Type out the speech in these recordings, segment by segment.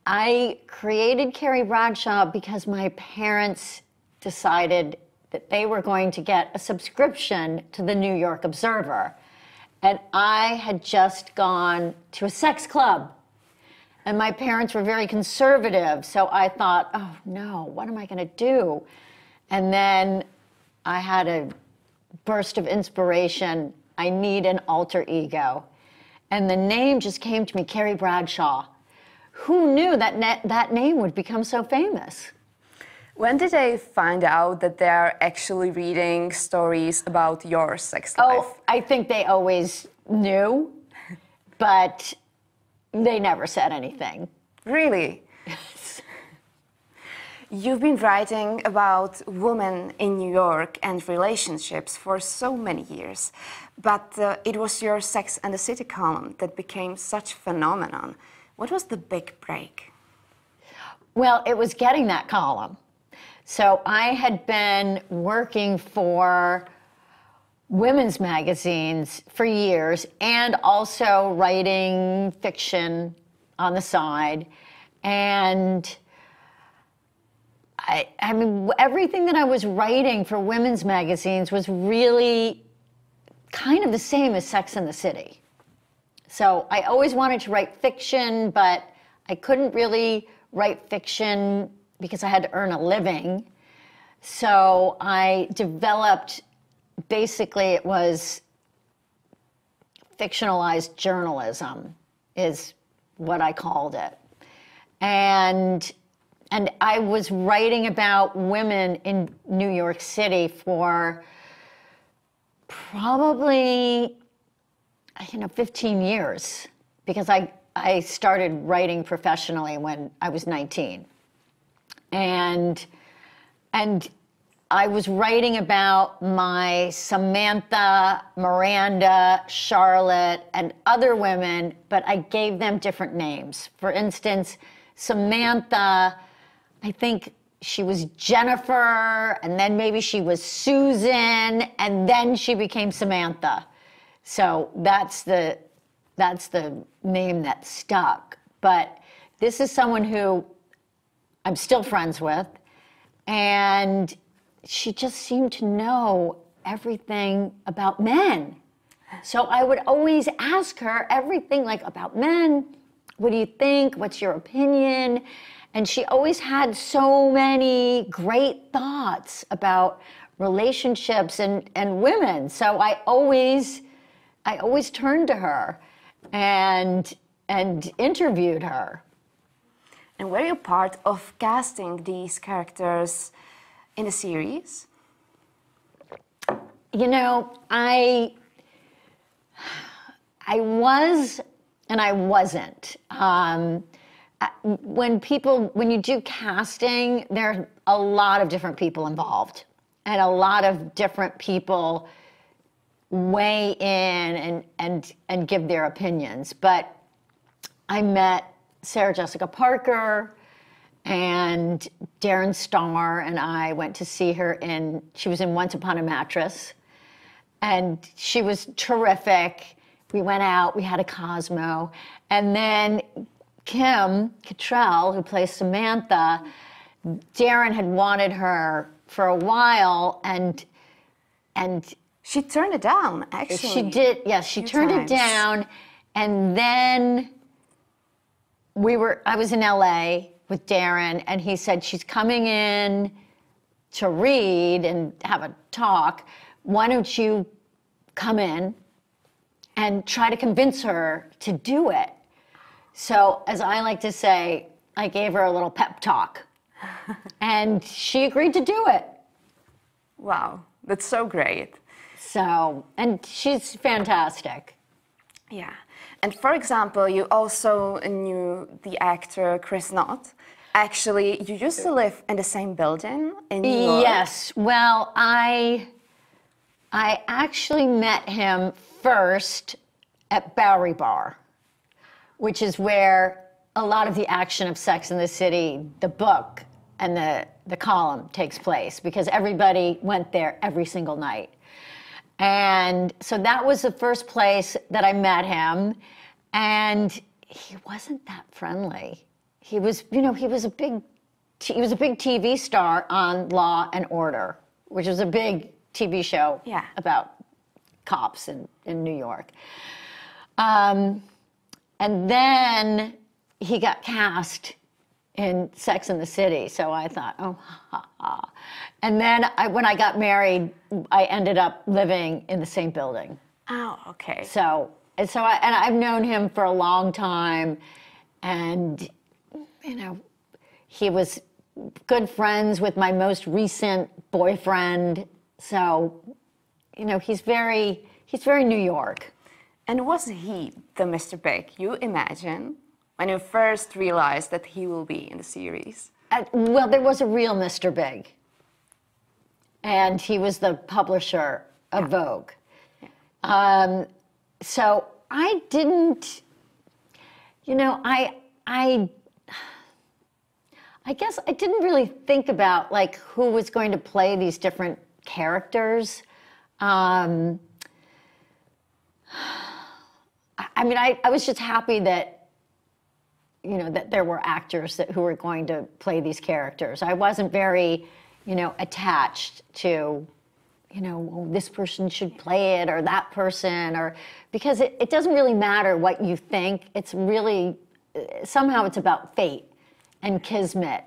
I created Carrie Bradshaw because my parents decided that they were going to get a subscription to the New York Observer. And I had just gone to a sex club. And my parents were very conservative, so I thought, oh no, what am I going to do? And then I had a burst of inspiration. I need an alter ego. And the name just came to me, Carrie Bradshaw. Who knew that that name would become so famous? When did they find out that they're actually reading stories about your sex life? Oh, I think they always knew, but they never said anything. Really? You've been writing about women in New York and relationships for so many years, but it was your Sex and the City column that became such a phenomenon. What was the big break? Well, it was getting that column. So I had been working for women's magazines for years and also writing fiction on the side. And I mean, everything that I was writing for women's magazines was really kind of the same as Sex and the City. So I always wanted to write fiction, but I couldn't really write fiction because I had to earn a living. So I developed, basically it was fictionalized journalism is what I called it. And I was writing about women in New York City for probably 15 years, because I started writing professionally when I was 19. And I was writing about my Samantha, Miranda, Charlotte, and other women, but I gave them different names. For instance, Samantha, I think she was Jennifer, and then maybe she was Susan, and then she became Samantha. So that's the name that stuck. But this is someone who I'm still friends with, and she just seemed to know everything about men. So I would always ask her everything, like, about men. What do you think? What's your opinion? And she always had so many great thoughts about relationships and women. So I always turned to her and interviewed her. And were you part of casting these characters in the series? You know, I was and I wasn't. When you do casting, there are a lot of different people involved, and a lot of different people weigh in and give their opinions. But I met Sarah Jessica Parker, and Darren Star and I went to see her she was in Once Upon a Mattress, and she was terrific. We went out, we had a Cosmo, and then Kim Cattrall, who plays Samantha, Darren had wanted her for a while, and she turned it down, actually. She did, yes, she turned it down, and then I was in LA with Darren, and he said, she's coming in to read and have a talk. Why don't you come in and try to convince her to do it? So, as I like to say, I gave her a little pep talk, and she agreed to do it. Wow, that's so great. So, and she's fantastic. Yeah. And for example, you also knew the actor Chris Knott. Actually, you used to live in the same building in New York. Yes. Well, I actually met him first at Bowery Bar, which is where a lot of the action of Sex and the City, the book and the column, takes place, because everybody went there every single night. And so that was the first place that I met him, and he wasn't that friendly. he was, you know, he was a big TV star on Law and Order, which was a big TV show about cops in New York. And then he got cast in Sex and the City, so I thought, oh, ha, ha. And then when I got married, I ended up living in the same building. Oh, okay. So I've known him for a long time, and you know, he was good friends with my most recent boyfriend. So, you know, he's very New York. And was he the Mr. Big you imagine when you first realized that he will be in the series? Well, there was a real Mr. Big, and he was the publisher of Vogue. Yeah. So I didn't, you know, I guess I didn't really think about like who was going to play these different characters. I mean, I was just happy that, you know, that there were actors who were going to play these characters. I wasn't very, you know, attached to, you know, well, this person should play it or that person, or because it doesn't really matter what you think. It's really, somehow it's about fate and kismet,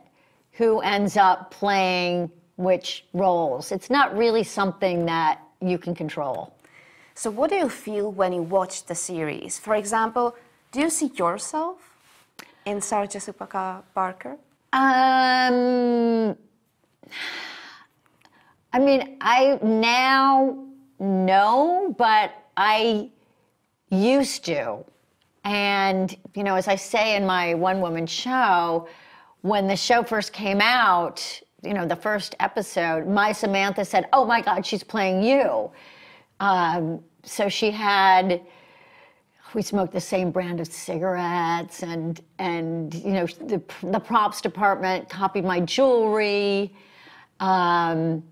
who ends up playing which roles. It's not really something that you can control. So what do you feel when you watch the series? For example, do you see yourself in Sarah Jessica Parker? I mean, I now know, but I used to. And, you know, as I say in my one-woman show, when the show first came out, you know, the first episode, my Samantha said, "Oh my God, she's playing you." So she had, we smoked the same brand of cigarettes, and you know, the props department copied my jewelry. And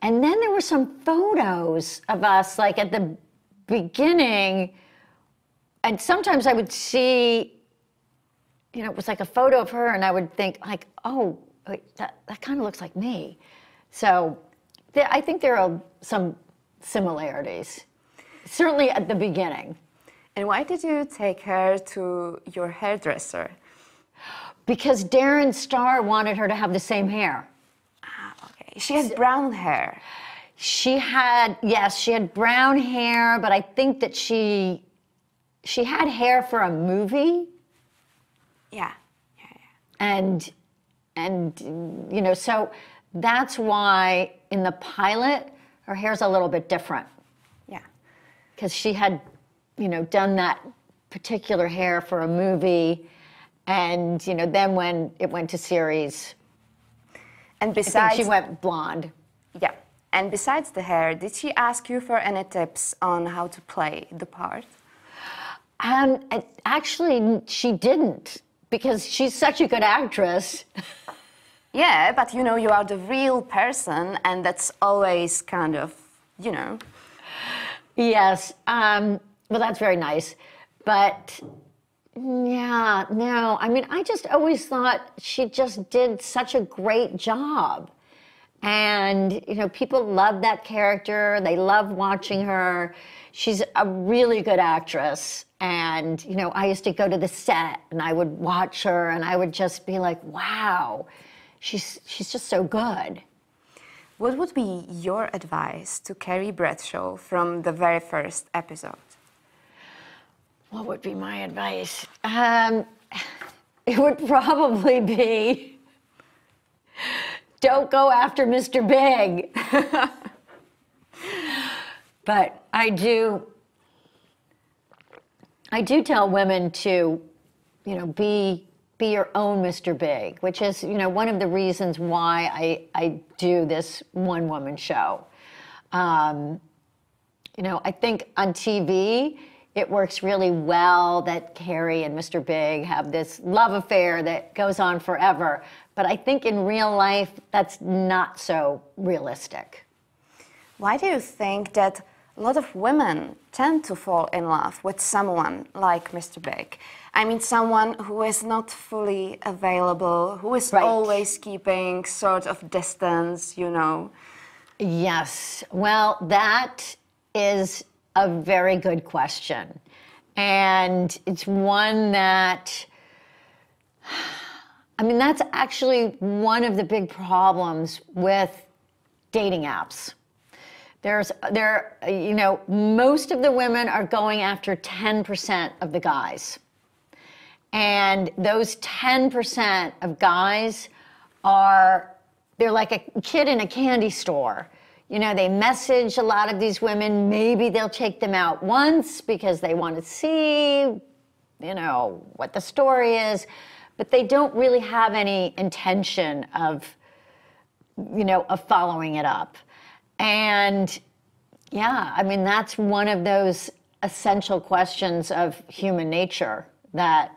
then there were some photos of us, like at the beginning, and sometimes I would see, you know, it was like a photo of her, and I would think like, oh, wait, that kind of looks like me. So I think there are some similarities, certainly at the beginning. And why did you take her to your hairdresser? Because Darren Star wanted her to have the same hair. Ah, okay. She had brown hair. She had, yes, she had brown hair, but I think that she had hair for a movie. Yeah. And you know, so that's why in the pilot, her hair's a little bit different. Yeah. Because she had, you know, done that particular hair for a movie, and, you know, then when it went to series, and besides, I think she went blonde. Yeah. And besides the hair, did she ask you for any tips on how to play the part? Actually, she didn't, because she's such a good actress. Yeah, but you know, you are the real person, and that's always kind of, you know. Yes, well, that's very nice. But, yeah, no, I mean, I just always thought she just did such a great job. And, you know, people love that character. They love watching her. She's a really good actress. And, you know, I used to go to the set and I would watch her and I would just be like, wow, she's just so good. What would be your advice to Carrie Bradshaw from the very first episode? What would be my advice? It would probably be, don't go after Mr. Big. But I do tell women to, you know, be your own Mr. Big, which is, you know, one of the reasons why I do this one-woman show. You know, I think on TV, it works really well that Carrie and Mr. Big have this love affair that goes on forever. But I think in real life, that's not so realistic. Why do you think that a lot of women tend to fall in love with someone like Mr. Big. I mean, someone who is not fully available, who is always keeping sort of distance, you know. Yes. Well, that is a very good question. And it's one that, I mean, that's actually one of the big problems with dating apps. You know, most of the women are going after 10% of the guys. And those 10% of guys they're like a kid in a candy store. You know, they message a lot of these women. Maybe they'll take them out once because they want to see, you know, what the story is. But they don't really have any intention of, you know, of following it up. And yeah, I mean, that's one of those essential questions of human nature that